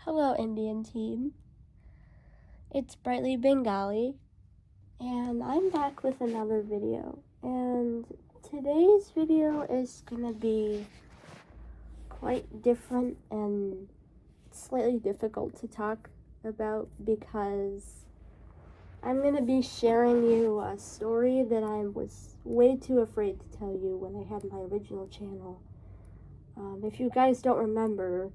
Hello, Indian team. It's Brightly Bengali, and I'm back with another video. And today's video is gonna be quite different and slightly difficult to talk about because I'm gonna be sharing you a story that I was way too afraid to tell you when I had my original channel. If you guys don't remember,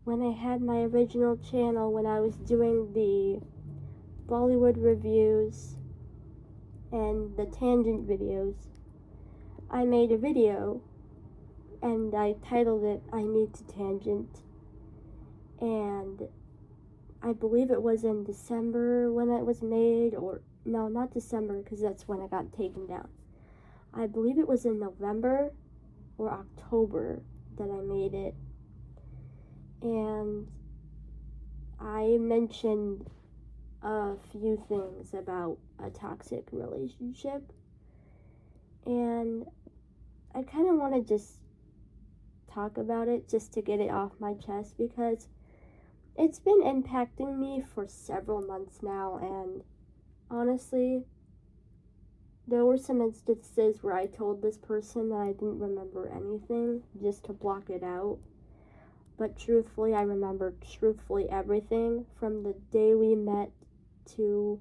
when I had my original channel, when I was doing the Bollywood reviews and the tangent videos, I made a video and I titled it I Need to Tangent, and I believe it was in December when it was made, or no, not December because that's when it got taken down. I believe it was in November or October that I made it, and I mentioned a few things about a toxic relationship, and I kind of want to just talk about it just to get it off my chest because it's been impacting me for several months now, and honestly, there were some instances where I told this person that I didn't remember anything just to block it out. But truthfully, I remembered everything from the day we met to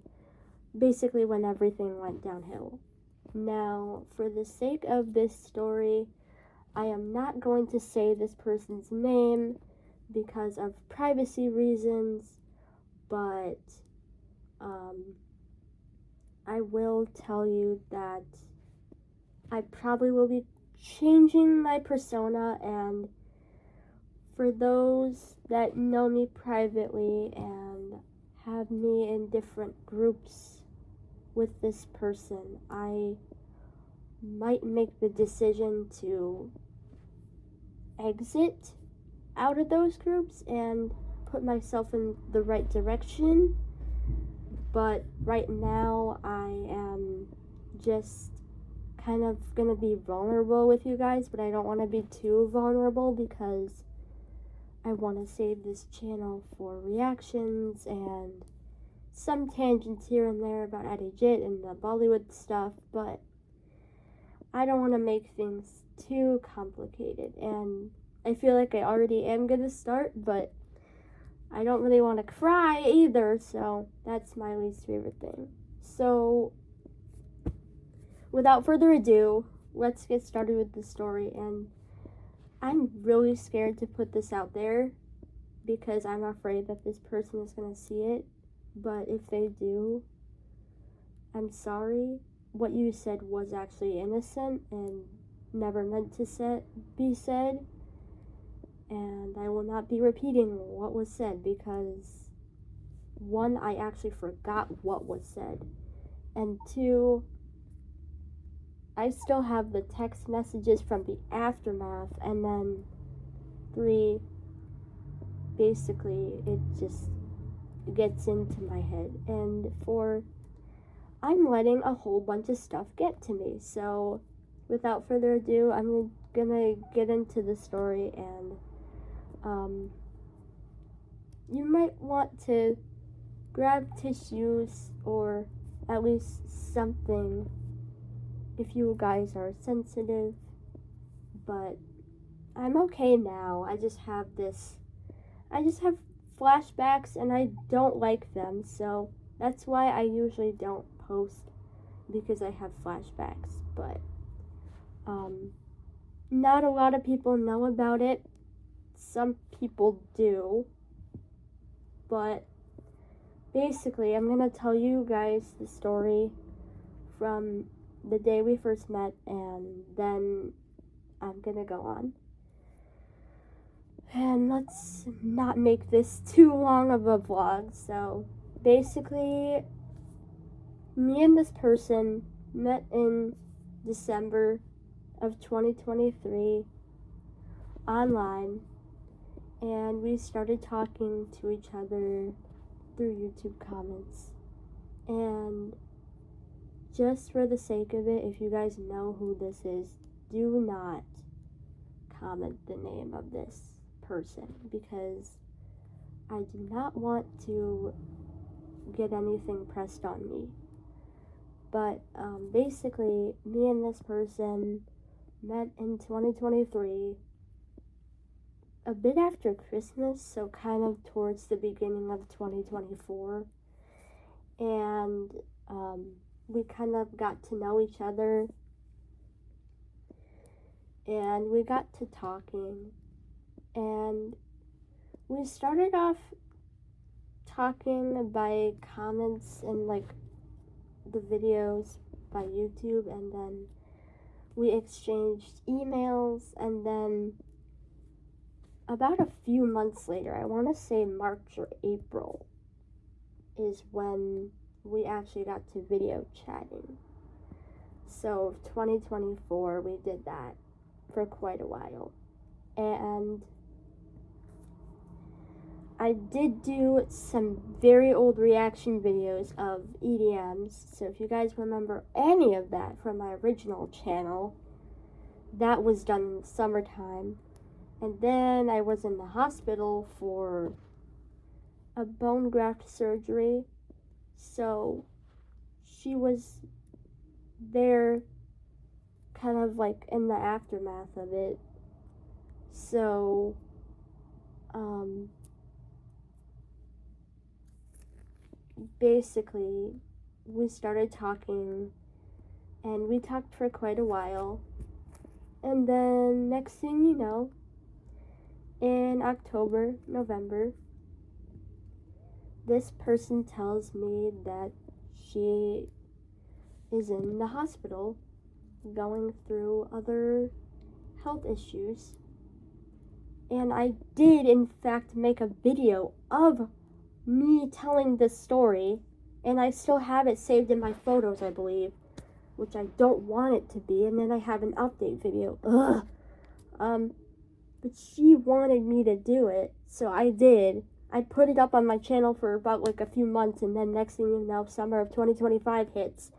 basically when everything went downhill. Now, for the sake of this story, I am not going to say this person's name because of privacy reasons, but I will tell you that I probably will be changing my persona, and for those that know me privately and have me in different groups with this person, I might make the decision to exit out of those groups and put myself in the right direction. But right now I am just kind of gonna be vulnerable with you guys, but I don't want to be too vulnerable because I want to save this channel for reactions and some tangents here and there about Adijit and the Bollywood stuff, but I don't want to make things too complicated, and I feel like I already am gonna start, but I don't really want to cry either, so that's my least favorite thing. So, without further ado, let's get started with the story, and I'm really scared to put this out there because I'm afraid that this person is going to see it, but if they do, I'm sorry. What you said was actually innocent and never meant to be said, and I will not be repeating what was said because, one, I actually forgot what was said, and two, I still have the text messages from the aftermath, and then three, basically it just gets into my head, and four, I'm letting a whole bunch of stuff get to me. So without further ado, I'm gonna get into the story, and you might want to grab tissues or at least something if you guys are sensitive, but I'm okay now. I just have flashbacks and I don't like them, so that's why I usually don't post, because I have flashbacks. But not a lot of people know about it. Some people do, but basically I'm gonna tell you guys the story from the day we first met, and then I'm gonna go on. And let's not make this too long of a vlog. So basically, me and this person met in December of 2023 online, and we started talking to each other through YouTube comments. And just for the sake of it, if you guys know who this is, do not comment the name of this person because I do not want to get anything pressed on me. But basically, me and this person met in 2023, a bit after Christmas, so kind of towards the beginning of 2024. And we kind of got to know each other, and we got to talking, and we started off talking by comments and like the videos by YouTube, and then we exchanged emails, and then about a few months later, I want to say March or April, is when we actually got to video chatting. So 2024, we did that for quite a while. And I did do some very old reaction videos of EDMs, so if you guys remember any of that from my original channel, that was done in the summertime. And then I was in the hospital for a bone graft surgery, so she was there kind of like in the aftermath of it. So basically we started talking, and we talked for quite a while, and then next thing you know, in October, November, this person tells me that she is in the hospital going through other health issues. And I did, in fact, make a video of me telling this story, and I still have it saved in my photos, I believe, which I don't want it to be, and then I have an update video. But she wanted me to do it, so I did. I put it up on my channel for about like a few months, and then next thing you know, summer of 2025 hits,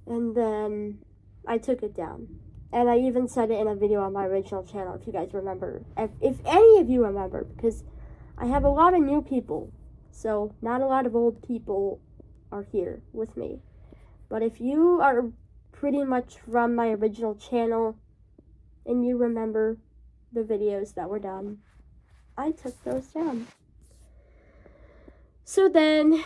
and then I took it down. And I even said it in a video on my original channel, if you guys remember. If any of you remember, because I have a lot of new people, so not a lot of old people are here with me. But if you are pretty much from my original channel and you remember the videos that were done, I took those down. So then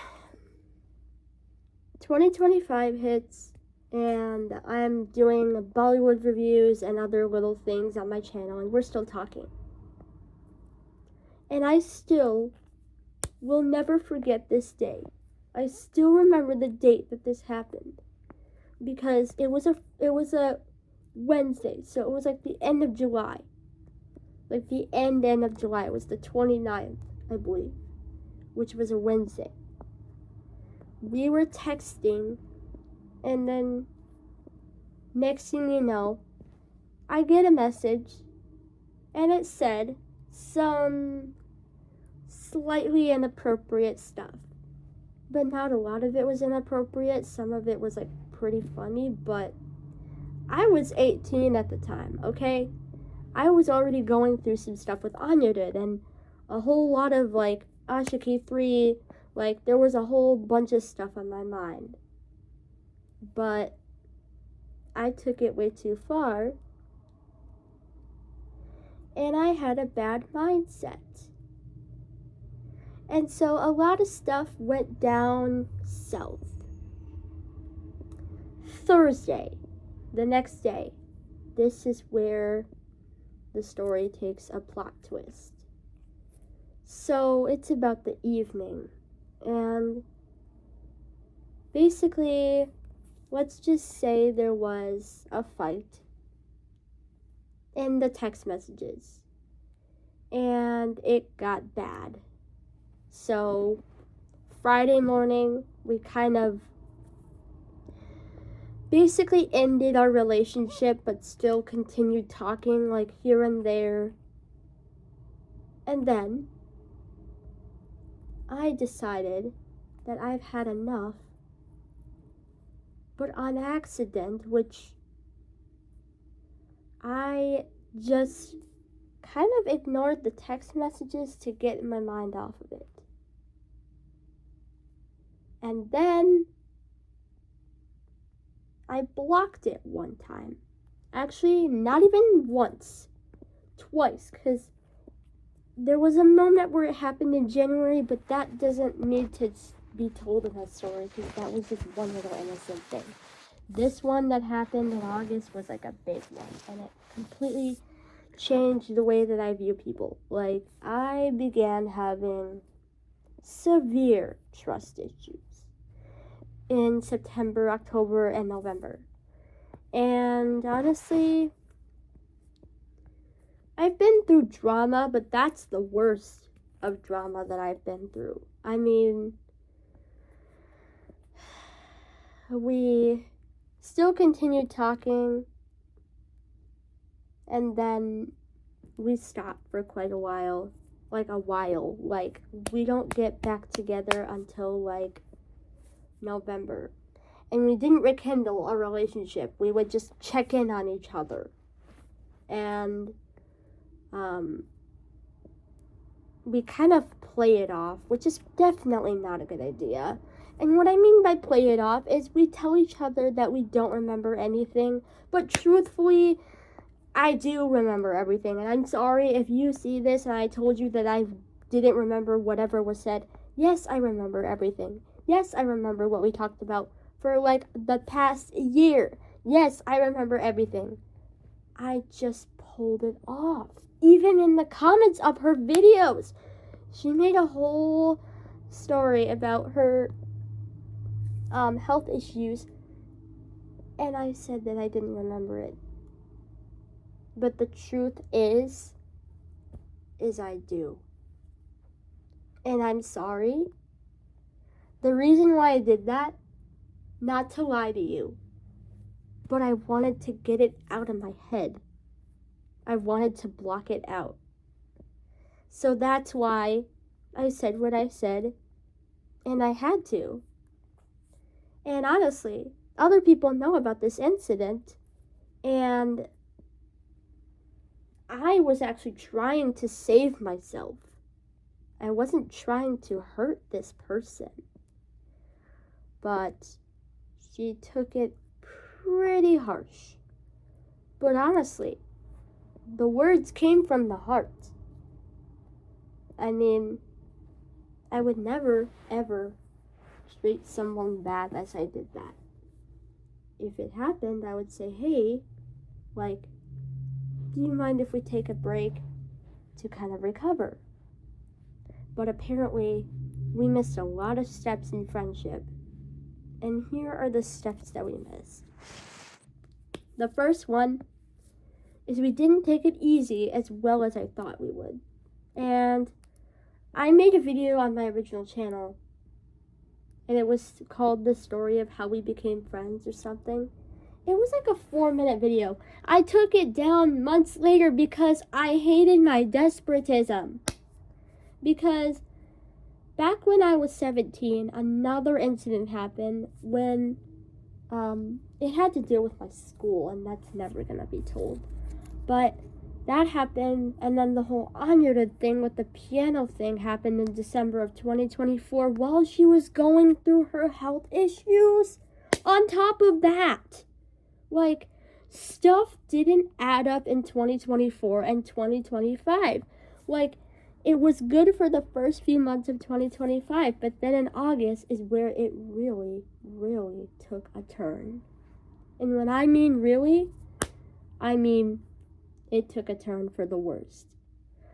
2025 hits, and I'm doing Bollywood reviews and other little things on my channel, and we're still talking. And I still will never forget this day. I still remember the date that this happened, because it was a Wednesday, so it was like the end of July. Like the end of July. It was the 29th, I believe, which was a Wednesday. We were texting, and then next thing you know, I get a message, and it said some slightly inappropriate stuff. But not a lot of it was inappropriate. Some of it was like pretty funny, but I was 18 at the time, okay? I was already going through some stuff with Anirudh and a whole lot of like Ashiki 3, like there was a whole bunch of stuff on my mind. But I took it way too far, and I had a bad mindset. And so a lot of stuff went down south. Thursday, the next day, this is where the story takes a plot twist. So it's about the evening, and basically, let's just say there was a fight in the text messages, and it got bad. So Friday morning, we kind of basically ended our relationship, but still continued talking like here and there. And then I decided that I've had enough, but on accident, which I just kind of ignored the text messages to get my mind off of it. And then I blocked it one time. Actually, not even once. Twice, because there was a moment where it happened in January, but that doesn't need to be told in a story, because that was just one little innocent thing. This one that happened in August was like a big one, and it completely changed the way that I view people. Like, I began having severe trust issues in September, October, and November. And honestly, I've been through drama, but that's the worst of drama that I've been through. I mean, we still continued talking, and then we stopped for quite a while. Like, we don't get back together until, like, November. And we didn't rekindle a relationship. We would just check in on each other. And, we kind of play it off, which is definitely not a good idea. And what I mean by play it off is we tell each other that we don't remember anything, but truthfully, I do remember everything. And I'm sorry if you see this and I told you that I didn't remember whatever was said. Yes, I remember everything. Yes, I remember what we talked about for like the past year. Yes, I remember everything. I just pulled it off. Even in the comments of her videos, she made a whole story about her health issues, and I said that I didn't remember it. But the truth is I do. And I'm sorry. The reason why I did that, not to lie to you, but I wanted to get it out of my head. I wanted to block it out. So that's why I said what I said, and I had to. And honestly, other people know about this incident, and I was actually trying to save myself. I wasn't trying to hurt this person. But she took it pretty harsh. But honestly, the words came from the heart. I mean, I would never, ever treat someone bad as I did that. If it happened, I would say, hey, like, do you mind if we take a break to kind of recover? But apparently, we missed a lot of steps in friendship. And here are the steps that we missed. The first one is we didn't take it easy as well as I thought we would. And I made a video on my original channel, and it was called The Story of How We Became Friends or something. It was like a 4-minute video. I took it down months later because I hated my desperatism. Because back when I was 17, another incident happened when it had to deal with my school, and that's never gonna be told. But that happened, and then the whole Anya thing with the piano thing happened in December of 2024 while she was going through her health issues. On top of that, like, stuff didn't add up in 2024 and 2025. Like, it was good for the first few months of 2025, but then in August is where it really, really took a turn. And when I mean really, I mean it took a turn for the worst.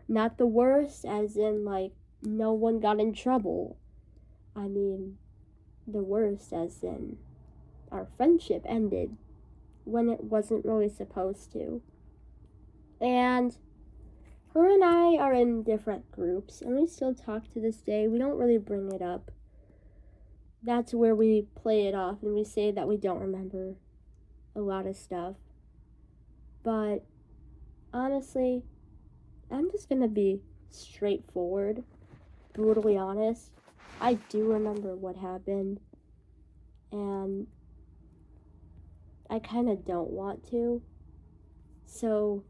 Not the worst as in, like, no one got in trouble. I mean the worst as in our friendship ended when it wasn't really supposed to. And her and I are in different groups, and we still talk to this day. We don't really bring it up. That's where we play it off, and we say that we don't remember a lot of stuff. But honestly, I'm just gonna be straightforward, brutally honest. I do remember what happened, and I kind of don't want to. So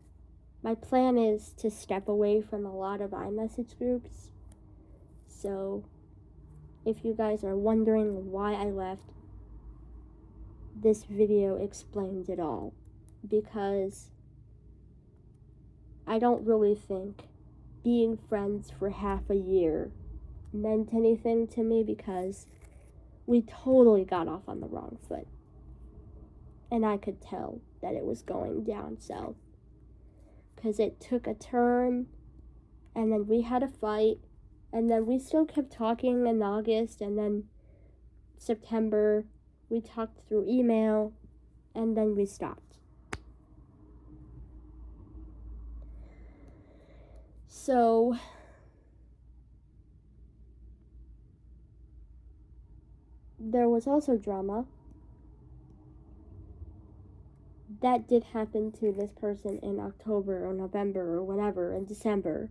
my plan is to step away from a lot of iMessage groups. So if you guys are wondering why I left, this video explains it all, because I don't really think being friends for half a year meant anything to me, because we totally got off on the wrong foot. And I could tell that it was going down south, because it took a turn, and then we had a fight, and then we still kept talking in August, and then September we talked through email, and then we stopped. So there was also drama that did happen to this person in October or November or whatever, in December,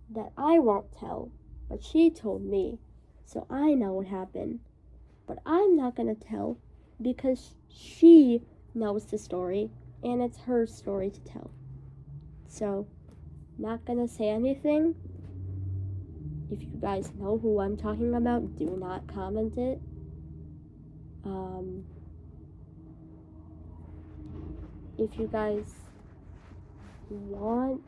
that I won't tell, but she told me, so I know what happened. But I'm not gonna tell, because she knows the story, and it's her story to tell. So, not gonna say anything. If you guys know who I'm talking about, do not comment it. If you guys want,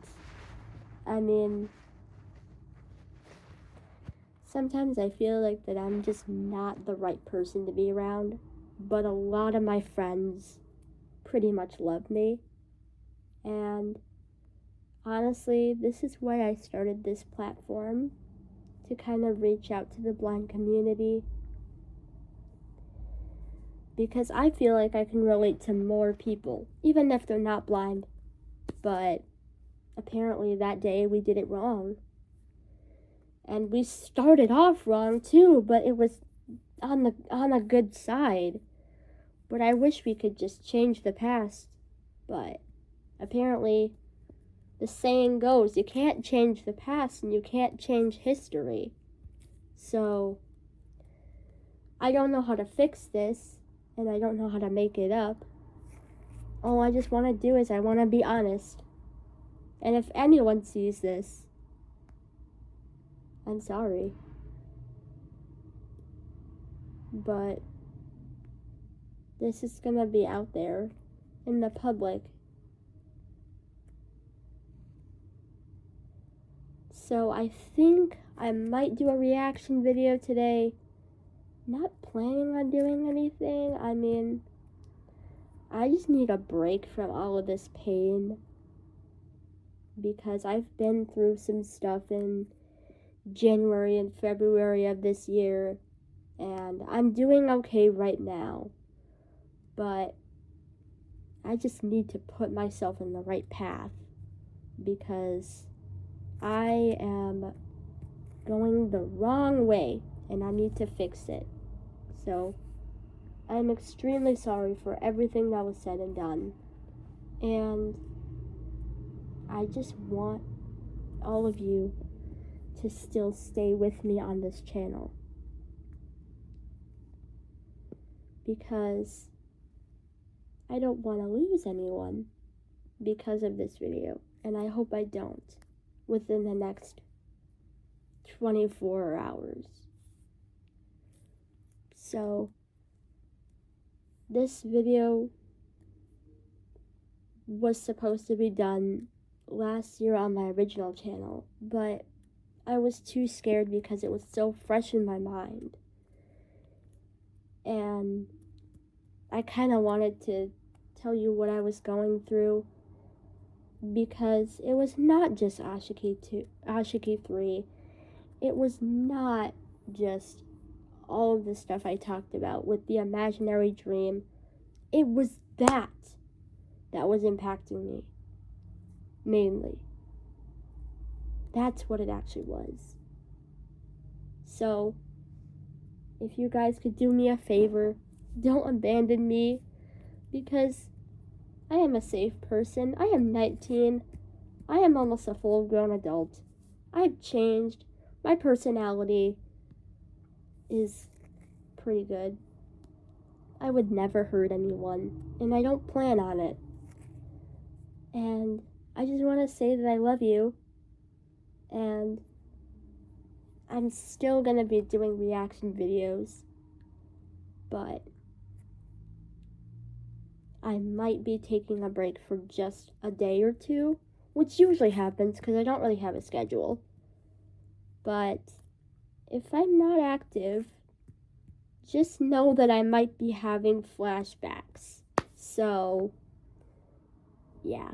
sometimes I feel like that I'm just not the right person to be around, but a lot of my friends pretty much love me. And honestly, this is why I started this platform, to kind of reach out to the blind community, because I feel like I can relate to more people, even if they're not blind. But apparently that day we did it wrong. And we started off wrong too, but it was on a good side. But I wish we could just change the past. But apparently the saying goes, you can't change the past and you can't change history. So I don't know how to fix this, and I don't know how to make it up. All I just want to do is I want to be honest. And if anyone sees this, I'm sorry. But this is gonna be out there in the public. So I think I might do a reaction video today. Not planning on doing anything. I just need a break from all of this pain, because I've been through some stuff in January and February of this year, and I'm doing okay right now, but I just need to put myself in the right path, because I am going the wrong way and I need to fix it. So I'm extremely sorry for everything that was said and done, and I just want all of you to still stay with me on this channel, because I don't want to lose anyone because of this video, and I hope I don't within the next 24 hours. So this video was supposed to be done last year on my original channel, but I was too scared because it was so fresh in my mind. And I kind of wanted to tell you what I was going through, because it was not just Ashiki 3. It was not just all of the stuff I talked about with the imaginary dream. It was that was impacting me, mainly. That's what it actually was. So, if you guys could do me a favor, don't abandon me, because I am a safe person. I am 19. I am almost a full-grown adult. I've changed. My personality is pretty good. I would never hurt anyone, and I don't plan on it. And I just want to say that I love you, and I'm still gonna be doing reaction videos, but I might be taking a break for just a day or two, which usually happens because I don't really have a schedule. But if I'm not active, just know that I might be having flashbacks. So, yeah,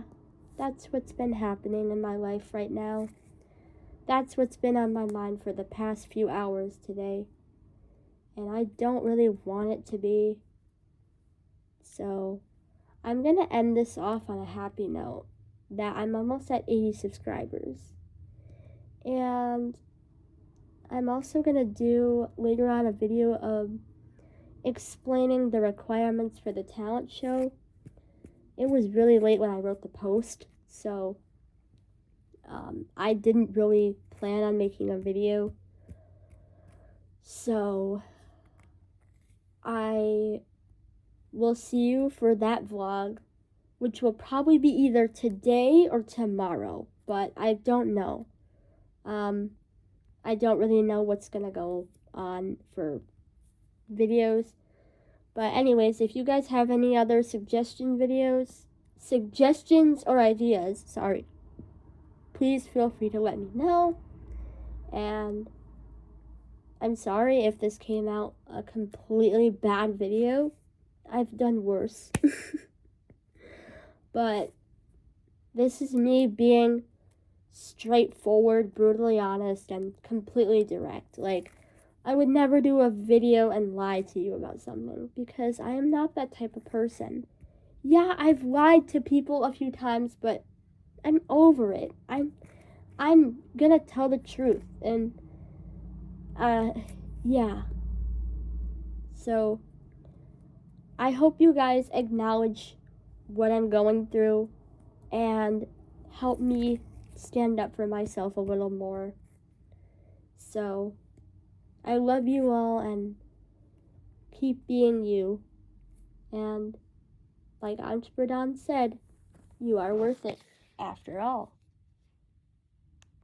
that's what's been happening in my life right now. That's what's been on my mind for the past few hours today. And I don't really want it to be. So, I'm going to end this off on a happy note that I'm almost at 80 subscribers. And I'm also going to do later on a video of explaining the requirements for the talent show. It was really late when I wrote the post, so I didn't really plan on making a video. So I will see you for that vlog, which will probably be either today or tomorrow, but I don't know. I don't really know what's gonna go on for videos. But anyways, if you guys have any other suggestions or ideas, please feel free to let me know. And I'm sorry if this came out a completely bad video. I've done worse. But this is me being straightforward, brutally honest, and completely direct. Like, I would never do a video and lie to you about something because I am not that type of person. Yeah, I've lied to people a few times, but I'm over it. I'm gonna tell the truth, and yeah. So I hope you guys acknowledge what I'm going through and help me stand up for myself a little more. So I love you all, and keep being you. And like Entrepreneur said, you are worth it after all.